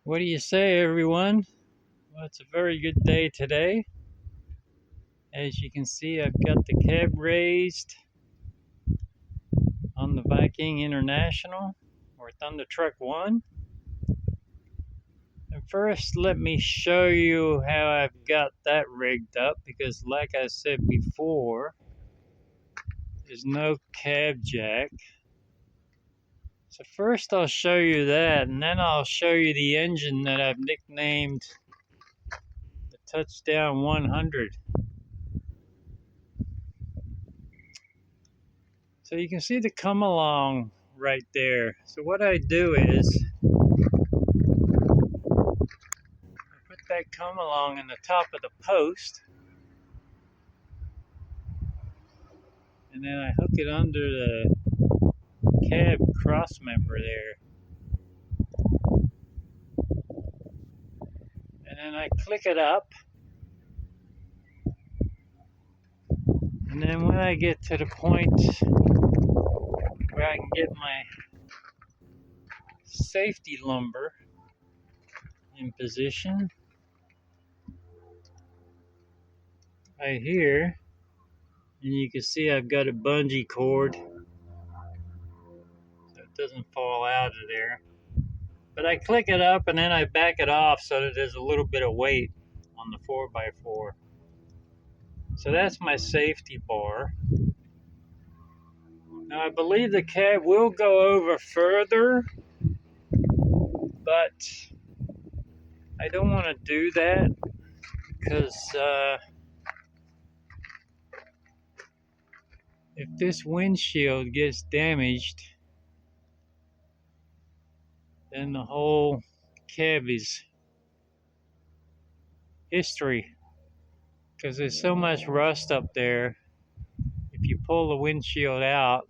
What do you say, everyone? Well, it's a very good day today. As you can see, I've got the cab raised on the Viking International, or Thunder Truck 1. And first, let me show you how I've got that rigged up, because like I said before, there's no cab jack. So first I'll show you that, and then I'll show you the engine that I've nicknamed the Touchdown 100. So you can see the come along right there. So what I do is I put that come along in the top of the post, and then I hook it under the cab cross member there. And then I click it up. And then when I get to the point where I can get my safety lumber in position, right here, and you can see I've got a bungee cord so it doesn't fall out of there. But I click it up and then I back it off so that there's a little bit of weight on the 4x4. So that's my safety bar. Now I believe the cab will go over further, but I don't want to do that because if this windshield gets damaged, then the whole cab is history, because there's so much rust up there. If you pull the windshield out,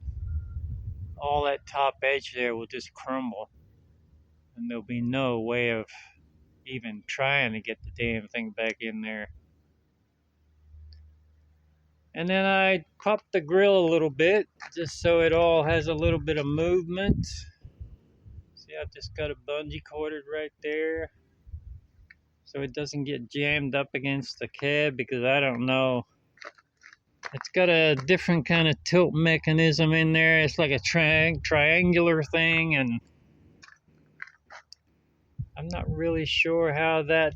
all that top edge there will just crumble, and there'll be no way of even trying to get the damn thing back in there. And then I pop the grill a little bit just so it all has a little bit of movement. See, I've just got a bungee corded right there so it doesn't get jammed up against the cab, because I don't know. It's got a different kind of tilt mechanism in there. It's like a triangular thing, and I'm not really sure how that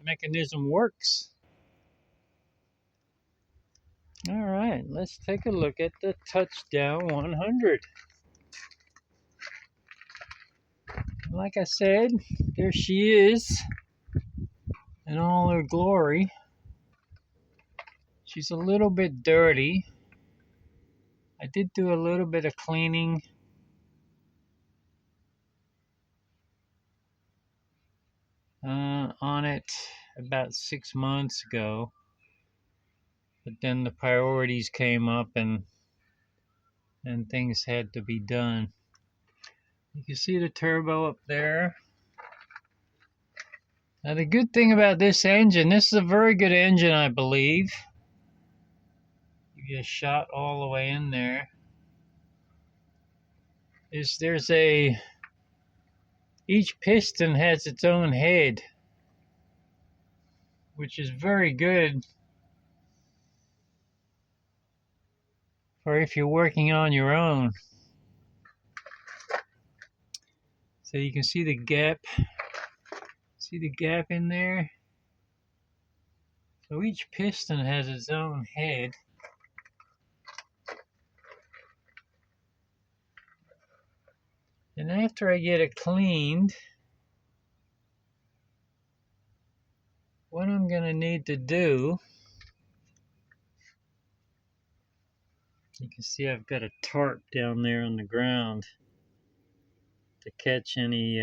mechanism works. All right, let's take a look at the Touchdown 100. Like I said, there she is in all her glory. She's a little bit dirty. I did do a little bit of cleaning on it about 6 months ago, but then the priorities came up and things had to be done. You can see the turbo up there. Now the good thing about this engine, this is a very good engine, I believe. You get a shot all the way in there. There's each piston has its own head, which is very good for if you're working on your own. So you can see the gap. See the gap in there? So each piston has its own head. And after I get it cleaned, what I'm going to need to do, you can see I've got a tarp down there on the ground to catch any,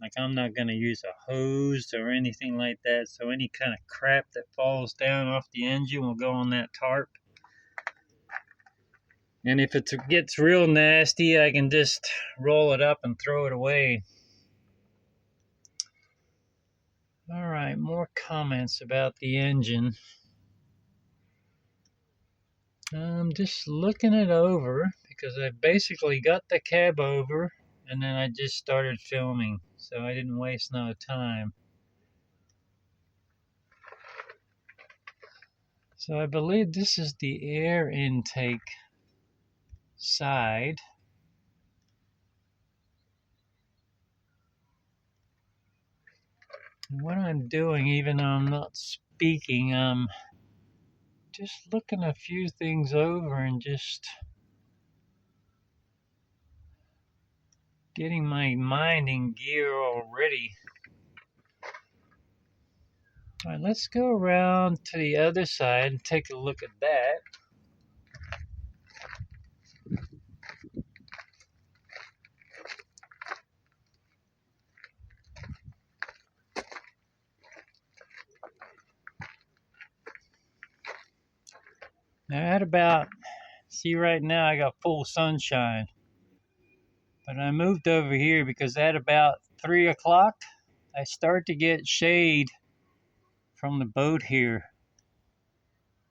like I'm not going to use a hose or anything like that, so any kind of crap that falls down off the engine will go on that tarp. And if it gets real nasty, I can just roll it up and throw it away. All right, more comments about the engine. I'm just looking it over because I basically got the cab over and then I just started filming, so I didn't waste no time. So I believe this is the air intake side. And what I'm doing, even though I'm not speaking, I'm just looking a few things over and just getting my mind in gear already. All right, let's go around to the other side and take a look at that. Now at about, see right now I got full sunshine, but I moved over here because at about 3 o'clock I start to get shade from the boat here.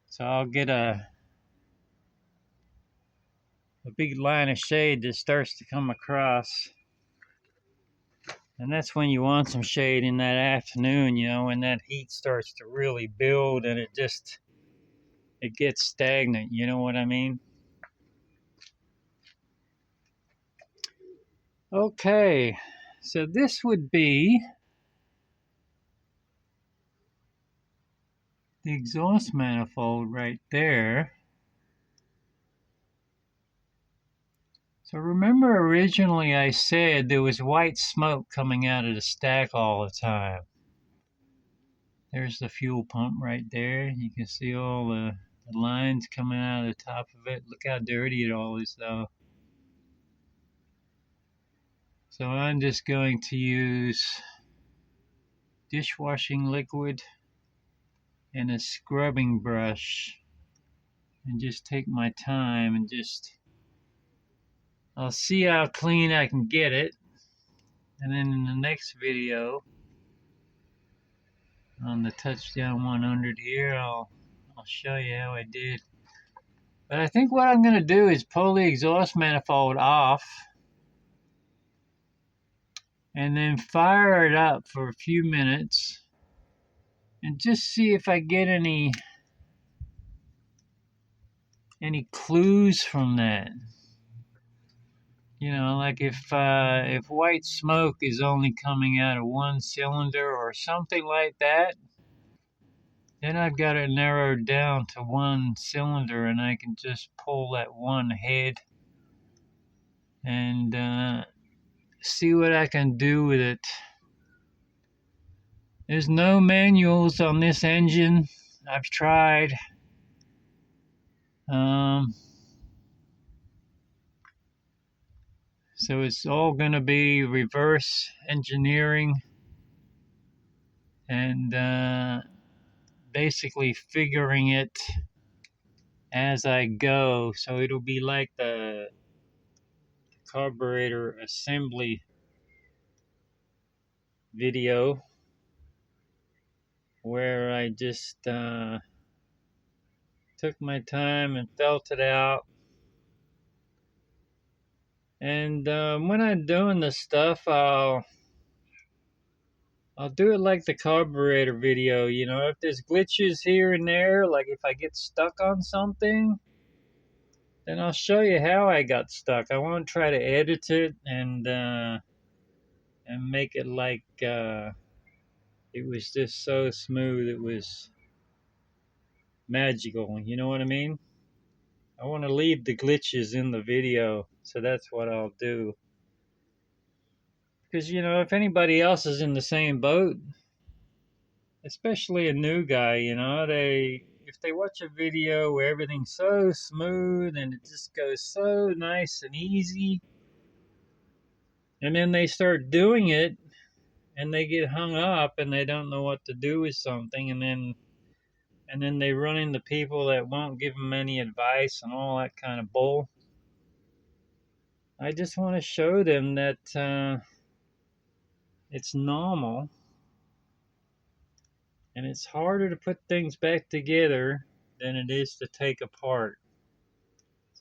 So I'll get a big line of shade that starts to come across. And that's when you want some shade in that afternoon, you know, when that heat starts to really build and it gets stagnant, you know what I mean? Okay, so this would be the exhaust manifold right there. So remember originally I said there was white smoke coming out of the stack all the time. There's the fuel pump right there. You can see all the lines coming out of the top of it. Look how dirty it all is though. So I'm just going to use dishwashing liquid and a scrubbing brush and just take my time and I'll see how clean I can get it. And then in the next video on the touchdown 100 here, I'll show you how I did. But I think what I'm going to do is pull the exhaust manifold off and then fire it up for a few minutes and just see if I get any clues from that. You know, like if white smoke is only coming out of one cylinder or something like that, then I've got it narrowed down to one cylinder and I can just pull that one head and see what I can do with it. There's no manuals on this engine. I've tried. So it's all going to be reverse engineering and basically figuring it as I go. So it'll be like the carburetor assembly video where I just took my time and felt it out. And when I'm doing this stuff, I'll do it like the carburetor video. You know, if there's glitches here and there, like if I get stuck on something, then I'll show you how I got stuck. I won't try to edit it and make it like it was just so smooth. It was magical. You know what I mean? I want to leave the glitches in the video, so that's what I'll do. Because, you know, if anybody else is in the same boat, especially a new guy, you know, if they watch a video where everything's so smooth and it just goes so nice and easy, and then they start doing it and they get hung up and they don't know what to do with something, and then they run into people that won't give them any advice and all that kind of bull. I just want to show them that it's normal and it's harder to put things back together than it is to take apart.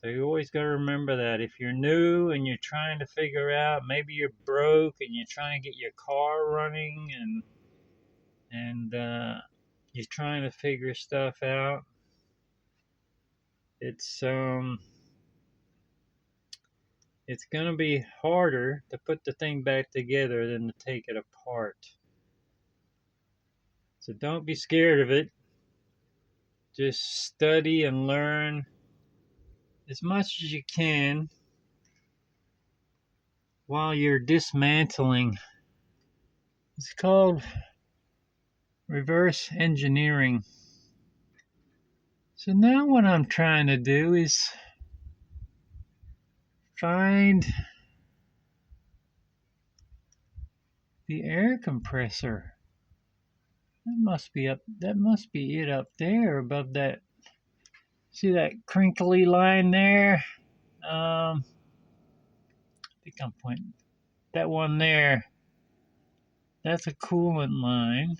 So you always got to remember that if you're new and you're trying to figure out, maybe you're broke and you're trying to get your car running and you're trying to figure stuff out. It's gonna be harder to put the thing back together than to take it apart. So don't be scared of it. Just study and learn as much as you can while you're dismantling. It's called reverse engineering. So now what I'm trying to do is find the air compressor. That must be it up there above that. See that crinkly line there? I think I'm pointing. That one there. That's a coolant line.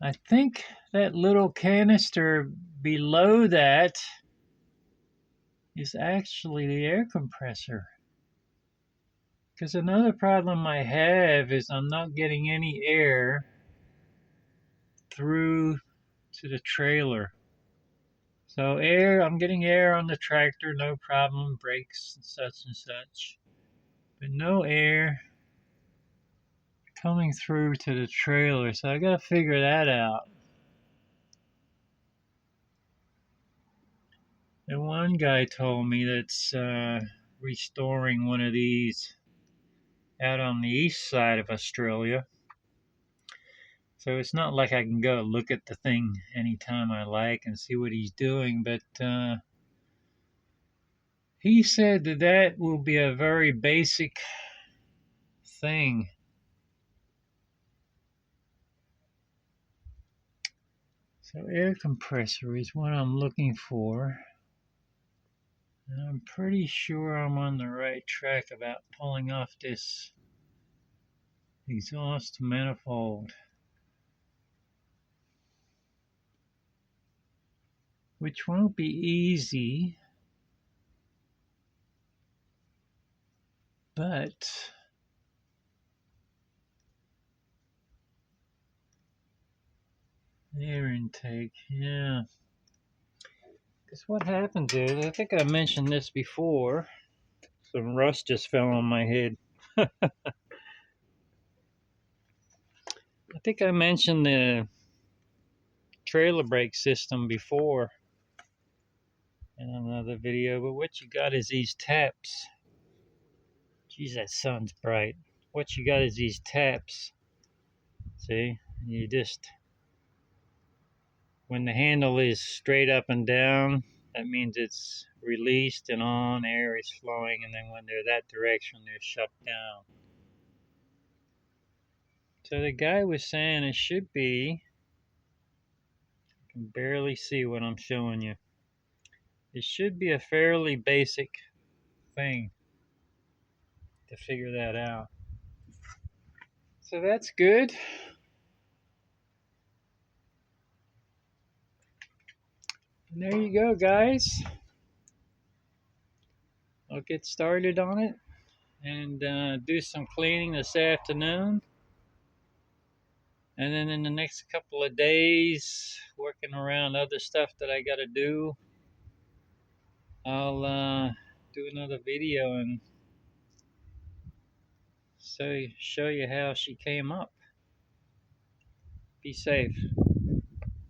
I think that little canister below that is actually the air compressor. Because another problem I have is I'm not getting any air through to the trailer. So I'm getting air on the tractor, no problem, brakes and such, but no air coming through to the trailer. So I gotta figure that out. And one guy told me that's restoring one of these out on the east side of Australia. So it's not like I can go look at the thing anytime I like and see what he's doing, but he said that will be a very basic thing. So air compressor is what I'm looking for. And I'm pretty sure I'm on the right track about pulling off this exhaust manifold, which won't be easy, but air intake, yeah. Because what happens is, I think I mentioned this before, some rust just fell on my head. I think I mentioned the trailer brake system before in another video, but what you got is these taps. Geez, that sun's bright. What you got is these taps. See, you just, when the handle is straight up and down, that means it's released and on, air is flowing, and then when they're that direction, they're shut down. So the guy was saying it should be, I can barely see what I'm showing you. It should be a fairly basic thing to figure that out. So that's good. And there you go, guys. I'll get started on it and do some cleaning this afternoon. And then in the next couple of days, working around other stuff that I got to do, I'll do another video and show you how she came up. Be safe.